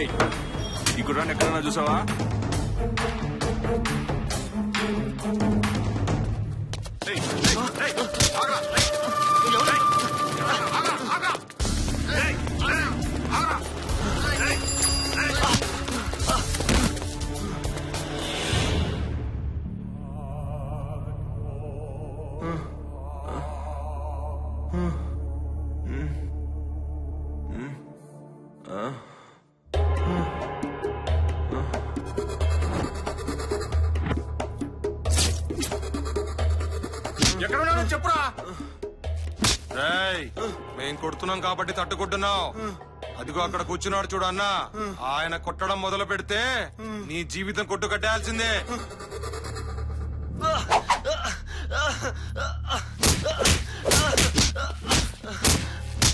ఈ గుర్రాన్ని ఎక్కడన్నా చూసావా? ఎక్కడున్నావు చెప్పురా. మేం కొడుతున్నాం కాబట్టి తట్టుకుంటున్నావు. అదిగో అక్కడ కూర్చున్నాడు చూడు అన్న, ఆయన కొట్టడం మొదలు పెడితే నీ జీవితం కొట్టు కట్టాల్సిందే.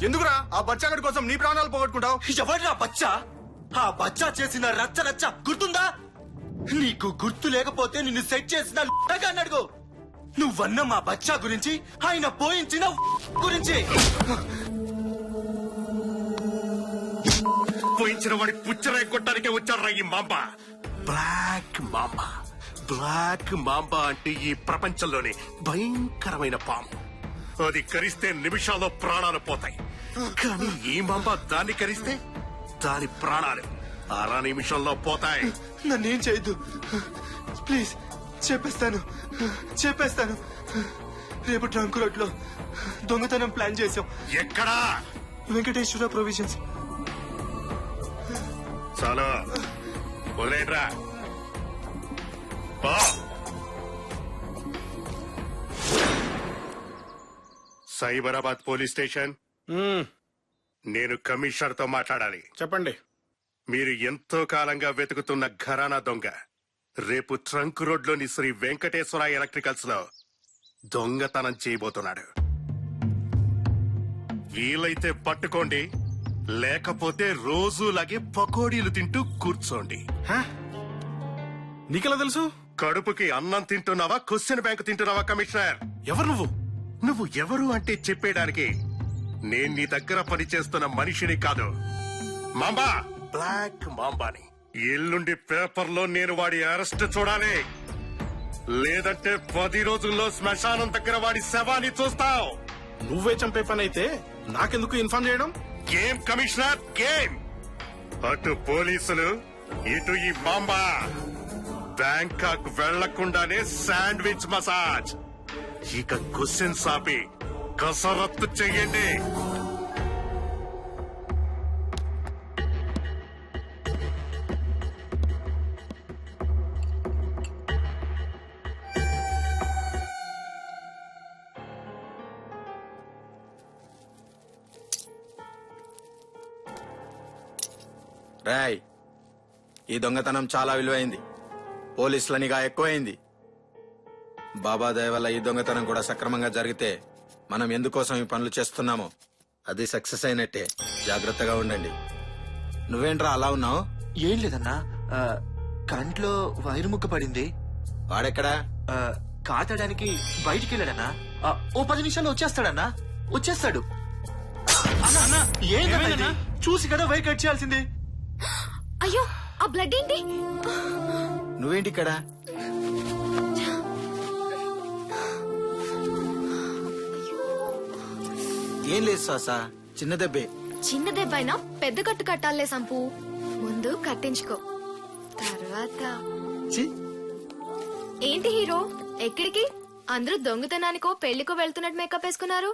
ఎందుకురా ఆ బచ్చాగడి కోసం నీ ప్రాణాలు పోగొట్టుకుంటావు? ఎవడ్రా బచ్చా? ఆ బచ్చా చేసిన రచ్చ రచ్చ గుర్తుందా? నీకు గుర్తు లేకపోతే నిన్ను సెట్ చేసిన అడుగు. నువ్వన్న మా బచ్చా గురించి, ఆయన పోయించిన గురించి. పోయించిన వాడి పుచ్చరాయి కొట్టడానికే వచ్చారా ఈ mamba. Black mamba. Black mamba అంటే ఈ ప్రపంచంలోనే భయంకరమైన పాము. అది కరిస్తే నిమిషాల్లో ప్రాణాలు పోతాయి. కానీ ఈ మాంబ దాన్ని కరిస్తే దాని ప్రాణాలు అర నిమిషంలో పోతాయి. నన్నేం చేయొద్దు ప్లీజ్. చెప్పేస్తాను. రేపు ట్రంక్ రోడ్ లో దొంగతనం ప్లాన్ చేశాం. ఎక్కడా? వెంకటేశ్వర ప్రొవిజన్స్. చాలా వదిలేట్రా. Cyberabad police station. నేను కమిషనర్ తో మాట్లాడాలి. చెప్పండి. మీరు ఎంతో కాలంగా వెతుకుతున్న ఘరానా దొంగ రేపు ట్రంక్ రోడ్ లోని శ్రీ వెంకటేశ్వర ఎలక్ట్రికల్స్ లో దొంగతనం చేయబోతున్నాడు. వీలైతే పట్టుకోండి, లేకపోతే రోజులాగే పకోడీలు తింటూ కూర్చోండి. నీకెలా తెలుసు? కడుపుకి అన్నం తింటున్నావా, క్వశ్చన్ బ్యాంక్ తింటున్నావా కమిషనర్? ఎవరు నువ్వు? నువ్వు ఎవరు అంటే చెప్పేయడానికి నేను నీ దగ్గర పనిచేస్తున్న మనిషిని కాదు, మాంబా. బ్లాక్ మాంబాని. ఎల్లుండి పేపర్లో నేను వాడి అరెస్ట్ చూడాలి, లేదంటే 10 రోజుల్లో శ్మశానం దగ్గర వాడి శవాన్ని చూస్తావు. నువ్వే చంపే పని అయితే నాకెందుకు ఇన్ఫార్మ్ చేయడం? Game commissioner, game. అటు పోలీసులు, ఇటు ఈ మాంబా. బ్యాంకాక్ వెళ్లకుండానే శాండ్విచ్ మసాజ్. ఇక క్వశ్చన్ ఆపి కసరత్తు చెయ్యండి. రాయ్, ఈ దొంగతనం చాలా విలువైంది. పోలీసుల నిఘా ఎక్కువైంది. బాబా దయ వల్ల ఈ దొంగతనం కూడా సక్రమంగా జరిగితే మనం ఎందుకోసం ఈ పనులు చేస్తున్నామో అది సక్సెస్ అయినట్టే. జాగ్రత్తగా ఉండండి. నువ్వేంట్రా అలా ఉన్నావు? ఏం లేదన్నా, కంట్లో వైరు ముక్క పడింది. వాడెక్కడా? కాతడానికి బయటికి వెళ్ళాడన్నా. ఓ 10 నిమిషాల్లో వచ్చేస్తాడన్నా. వచ్చేస్తాడు. ఏంటన్నా చూసి కదా వైర్ కట్ చేయాల్సింది. అయ్యో, ఆ బ్లడ్ ఏంటి? నువ్వేంటి ఇక్కడ? ఏం లేదు సాసా, చిన్న దెబ్బే. చిన్న దెబ్బైనా పెద్ద కట్టు కట్టాలే సంపు. ముందు కట్టించుకో, తర్వాత ఏంటి హీరో ఎక్కడికి? అందరూ దొంగతనానికో పెళ్లికో వెళ్తున్నట్టు మేకప్ వేసుకున్నారు.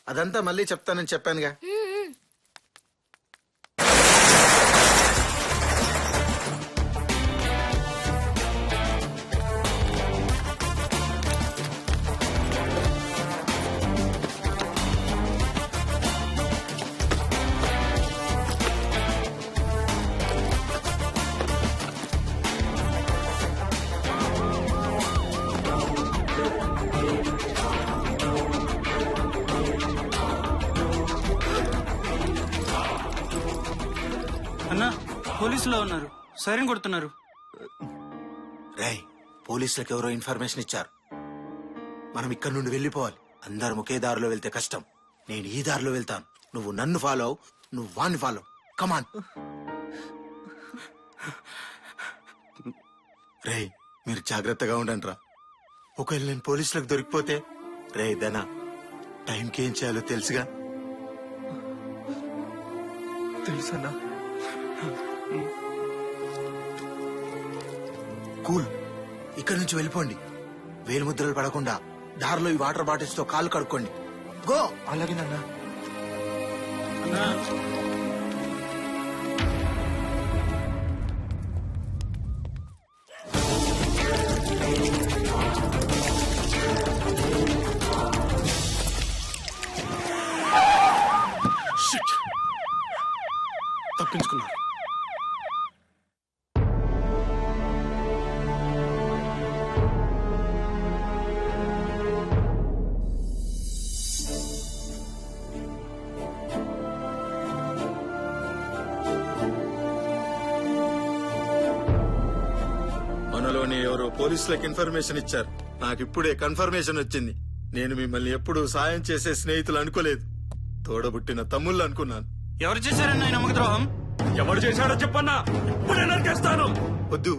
అదంతా మళ్ళీ చెప్తానని చెప్పానుగా. అన్నా, పోలీసులో ఉన్నారు, సైరన్ కొడుతున్నారు. రేయ్, పోలీసులకు ఎవరో ఇన్ఫర్మేషన్ ఇచ్చారు. మనం ఇక్కడ నుండి వెళ్ళిపోవాలి. అందరం ఒకే దారిలో వెళ్తే కష్టం. నేను ఈ దారిలో వెళ్తాను, నువ్వు నన్ను ఫాలో అవు, నువ్వు వాణ్ణి ఫాలో. కమాన్. రే మీరు జాగ్రత్తగా ఉండండి రా. ఒకవేళ నేను పోలీసులకు దొరికిపోతే రే ధనా టైంకి ఏం చేయాలో తెలుసుగా. తెలుసన్నా? కూల్. ఇక్కడి నుంచి వెళ్ళిపోండి. వేలుముద్రలు పడకుండా దారిలో ఈ వాటర్ బాటిల్స్ తో కాలు కడుక్కోండి. గో. అలాగేనన్నా. తప్పించుకున్నారు. మనలోని ఎవరో పోలీసులకు ఇన్ఫర్మేషన్ ఇచ్చారు. నాకు ఇప్పుడే కన్ఫర్మేషన్ వచ్చింది. నేను మిమ్మల్ని ఎప్పుడూ సాయం చేసే స్నేహితులు అనుకోలేదు, తోడబుట్టిన తమ్ముళ్ళు అనుకున్నాను. ఎవరు చేశారన్న ఈ నమ్మక ద్రోహం? ఎవరు చేశాడో చెప్పన్నా, ఇప్పుడే నరికేస్తాను. వద్దు,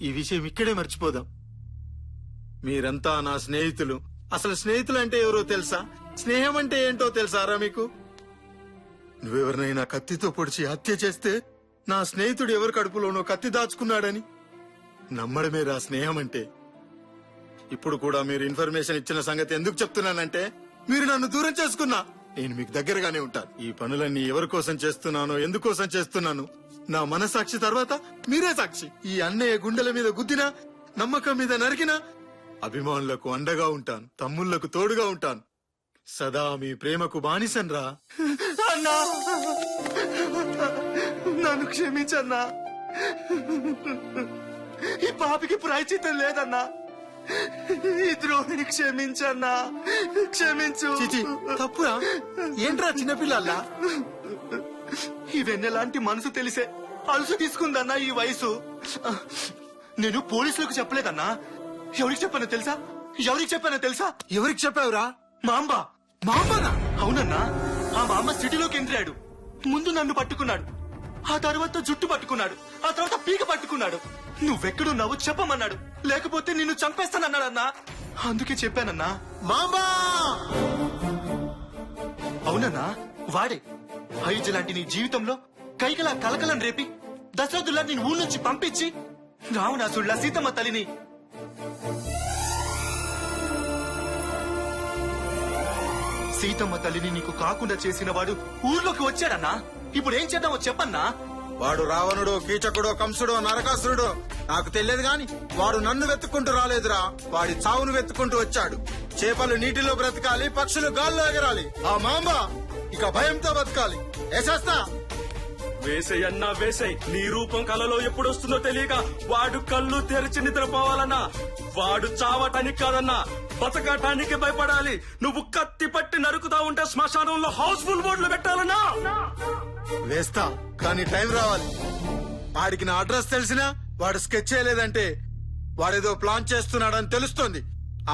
ఈ విషయం ఇక్కడే మర్చిపోదాం. మీరంతా నా స్నేహితులు. అసలు స్నేహితులు అంటే ఎవరో తెలుసా? స్నేహం అంటే ఏంటో తెలుసారా మీకు? నువ్వెవరినైనా కత్తితో పొడిచి హత్య చేస్తే నా స్నేహితుడు ఎవరి కడుపులోనో కత్తి దాచుకున్నాడని నమ్మడమే రా స్నేహం అంటే. ఇప్పుడు కూడా మీరు ఇన్ఫర్మేషన్ ఇచ్చిన సంగతి ఎందుకు చెప్తున్నానంటే మీరు నన్ను దూరం చేసుకున్నా నేను మీకు దగ్గరగానే ఉంటాను. ఈ పనులన్నీ ఎవరి కోసం చేస్తున్నానో ఎందుకోసం చేస్తున్నాను నా మనసాక్షి తర్వాత మీరే సాక్షి. ఈ అన్నయ్య గుండెల మీద గుద్దినా, నమ్మకం మీద నరికినా అభిమానులకు అండగా ఉంటాను, తమ్ముళ్లకు తోడుగా ఉంటాను. సదా మీ ప్రేమకు బానిసన్రా. అన్నా నన్ను క్షమించన్నా. ఈ పాపికి ప్రాయచిత్తం లేదన్నా. ఈ ద్రోహిని క్షమించన్నా, క్షమించు. చిచి తప్పురా. ఏంట్రా చిన్నపిల్లల్లా? ఈ వెన్నెలాంటి మనసు తెలిసే అలుసు తీసుకుందన్నా ఈ వయసు. నేను పోలీసులకు చెప్పలేదన్నా. ఎవరికి చెప్పానో తెలుసా? ఎవరికి చెప్పావురా? మాంబా. మామనా? అవునన్నా, ఆ మామ సిటీలోకి ఎంట్రాడు. ముందు నన్ను పట్టుకున్నాడు, ఆ తర్వాత జుట్టు పట్టుకున్నాడు, ఆ తర్వాత పీక పట్టుకున్నాడు. నువ్వెక్కడున్నావు చెప్పమన్నాడు, లేకపోతే నిన్ను చంపేస్తానన్నాడన్నా. అందుకే చెప్పానన్నా. మామా! అవునన్నా, వాడే హైజ్ లాంటి నీ జీవితంలో కైకలా కలకలం రేపి దశరథుల్లా నేను ఊళ్ళ నుంచి పంపించి రావణాసుల్లా సీతమ్మ తల్లిని నీకు కాకుండా చేసిన వాడు ఊర్లోకి వచ్చాడన్నా. ఇప్పుడు ఏం చేద్దామో చెప్పన్నా. వాడు రావణుడో, కీచకుడో, కంసుడో, నరకాసురుడో నాకు తెలియదు గాని వాడు నన్ను వెతుక్కుంటూ రాలేదురా. వాడి చావును వెతుక్కుంటూ వచ్చాడు. చేపలు నీటిలో బ్రతకాలి, పక్షులు గాల్లో ఎగరాలి. ఆ మాంబ ఇక భయంతో బతకాలి. వేసేస్తా. వేసేయన్నా వేసేయ్. నీ రూపం కలలో ఎప్పుడొస్తుందో తెలియక వాడు కళ్ళు తెరిచి నిద్రపోవాలన్నా. వాడు చావటానికి కాదన్నా, బతకటానికి భయపడాలి. నువ్వు కత్తి పట్టి నరుకుతా ఉంటే శ్మశానంలో హౌస్ఫుల్ బోర్డులు పెట్టాలన్నా. వేస్తా, కానీ టైం రావాలి. వాడికి నా అడ్రస్ తెలిసినా వాడు స్కెచ్ చేయలేదంటే వాడేదో ప్లాన్ చేస్తున్నాడని తెలుస్తోంది.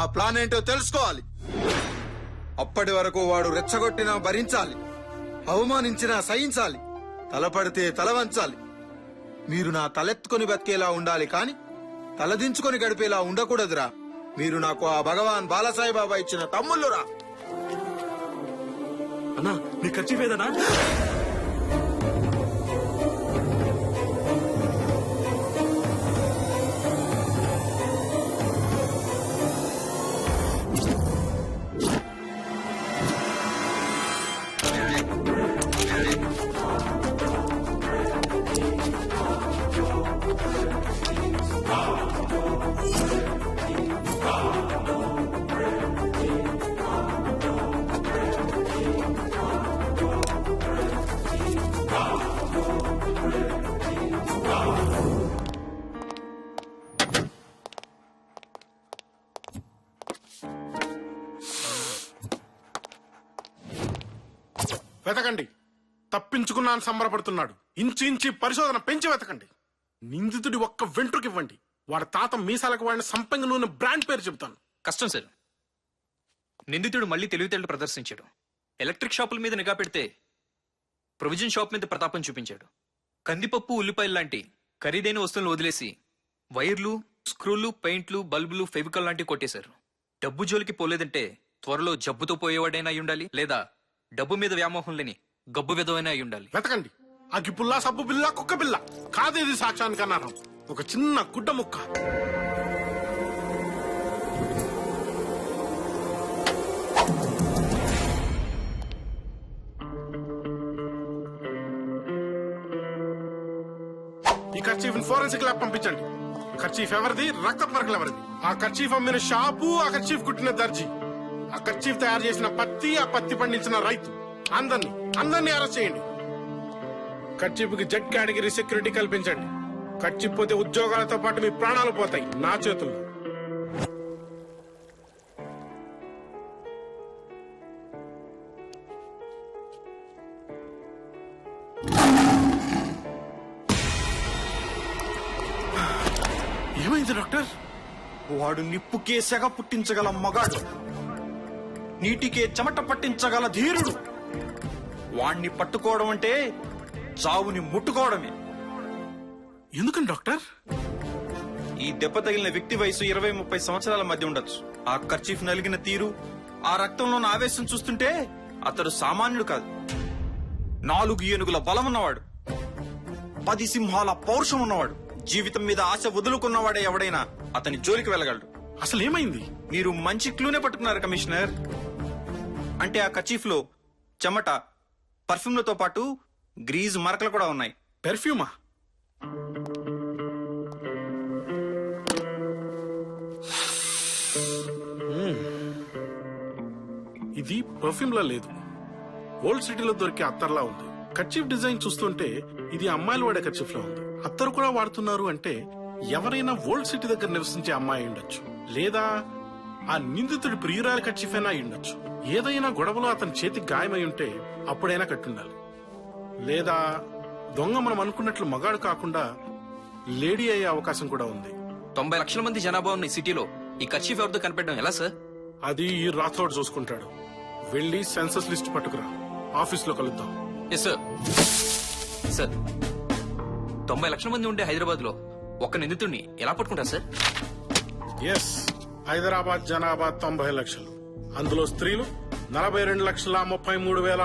ఆ ప్లాన్ ఏంటో తెలుసుకోవాలి. అప్పటి వరకు వాడు రెచ్చగొట్టినా భరించాలి, అవమానించినా సహించాలి, తలపడితే తల వంచాలి. మీరు నా తలెత్తుకొని బతికేలా ఉండాలి, కాని తలదించుకొని గడిపేలా ఉండకూడదురా. మీరు నాకు ఆ భగవాన్ బాలసాయిబాబా ఇచ్చిన తమ్ముళ్ళురా. అన్నా నీ ఖర్చు వేదనా? వెతకండి. తప్పించుకున్నాను సంబరపడుతున్నాడు. ఇంచి ఇంచి పరిశోధన పెంచి వెతకండి. నిందితుడి ఒక్క వెంట్రుకివ్వండి, వాడి తాత మీసాలకు వాడిన సంపంగి నూనె బ్రాండ్ పేరు చెబుతాను. కష్టం సార్. నిందితుడు మళ్ళీ తెలివితేటలు ప్రదర్శించాడు. ఎలక్ట్రిక్ షాపుల మీద నిఘా పెడితే ప్రొవిజన్ షాప్ మీద ప్రతాపం చూపించాడు. కందిపప్పు ఉల్లిపాయలు లాంటి ఖరీదైన వస్తువులను వదిలేసి వైర్లు, స్క్రూలు, పెయింట్లు, బల్బులు, ఫెవికల్ లాంటివి కొట్టేశారు. డబ్బు జోలికి పోలేదంటే త్వరలో జబ్బుతో పోయేవాడైనా అయి ఉండాలి, లేదా డబ్బు మీద వ్యామోహం లేని గబ్బు విధవైనా అయి ఉండాలి. వెతకండి. అగ్గి పుల్ల, సబ్బు బిల్ల, కుక్క బిల్ల కాదేది సాక్ష్యానికి అన్నారం. ఒక చిన్న గుడ్డ ముక్క. ఈ కర్చీఫ్ ఫోరెన్సిక్ ల్యాబ్ పంపించండి. కర్చీఫ్ ఎవరిది, రక్త పరకలు ఎవరిది, ఆ కర్చీఫ్ అమ్మిన షాపు, ఆ కర్చీఫ్ కుట్టిన దర్జీ, ఆ కర్చీఫ్ తయారు చేసిన పత్తి, ఆ పత్తి పండించిన రైతు, అందరినీ అరెస్ట్ చేయండి. కర్చీఫ్ కి జెడ్ కేటగిరీ సెక్యూరిటీ కల్పించండి. కర్చీఫ్ పోతే ఉద్యోగాలతో పాటు మీ ప్రాణాలు పోతాయి నా చేతుల్లో. ఏమైంది డాక్టర్? వాడు నిప్పుకే సెగ పుట్టించగల మగాడు, నీటికే చెమట పట్టించగల ధీరుడు. వాణ్ణి పట్టుకోవడం అంటే చావుని ముట్టుకోవడమే. ఎందుకని డాక్టర్? ఈ దెబ్బ తగిలిన వ్యక్తి వయసు 20-30 సంవత్సరాల మధ్య ఉండొచ్చు. ఆ కర్చీఫ్ నలిగిన తీరు, ఆ రక్తంలోని ఆవేశం చూస్తుంటే అతడు సామాన్యుడు కాదు. 4 ఏనుగుల బలం ఉన్నవాడు, 10 సింహాల పౌరుషం ఉన్నవాడు, జీవితం మీద ఆశ వదులుకున్నవాడే ఎవడైనా అతని జోలికి వెళ్ళగలడు. అసలు ఏమైంది? మీరు మంచి క్లూనే పట్టుకున్నారు కమిషనర్. అంటే ఆ కర్చీఫ్ లో చెమట, పర్ఫ్యూమ్లతో పాటు గ్రీజ్ మరకలు కూడా ఉన్నాయి. పెర్ఫ్యూమా? ఇది పర్ఫ్యూమ్ లా లేదు, ఓల్డ్ సిటీలో దొరికే అత్తర్లా ఉంది. కర్చీఫ్ డిజైన్ చూస్తుంటే ఇది అమ్మాయిలు వాడే కర్చీఫ్ లా ఉంది. అత్తరు కూడా వాడుతున్నారు అంటే ఎవరైనా ఓల్డ్ సిటీ దగ్గర నివసించే అమ్మాయి ఉండొచ్చు, లేదా ఆ నిందితుడి ప్రియురాలి కర్చీఫ్ అయినా ఉండొచ్చు. ఏదైనా గొడవలో అతని చేతికి గాయమై ఉంటే అప్పుడైనా కట్టుండాలి. లేదా దొంగ మనం అనుకున్నట్లు మగాడు కాకుండా లేడీ అయ్యే అవకాశం కూడా ఉంది. 90 లక్షల మంది జనాభా ఉన్న ఈ సిటీలో ఈ కర్చీఫ్ ఎవరితో కనిపెట్టడం ఎలా సార్? అది ఈ రాథోడ్ చూసుకుంటాడు. వెళ్ళి సెన్సస్ లిస్ట్ పట్టుకురా, ఆఫీస్ లో కలుద్దాం. Yes sir. సార్, 90 లక్షల మంది ఉండే హైదరాబాద్ లో ఒక్క నిందితుడిని ఎలా పట్టుకుంటారు సార్? ఎస్, హైదరాబాద్ జనాభా 90 లక్షలు, అందులో స్త్రీలు 42,33,000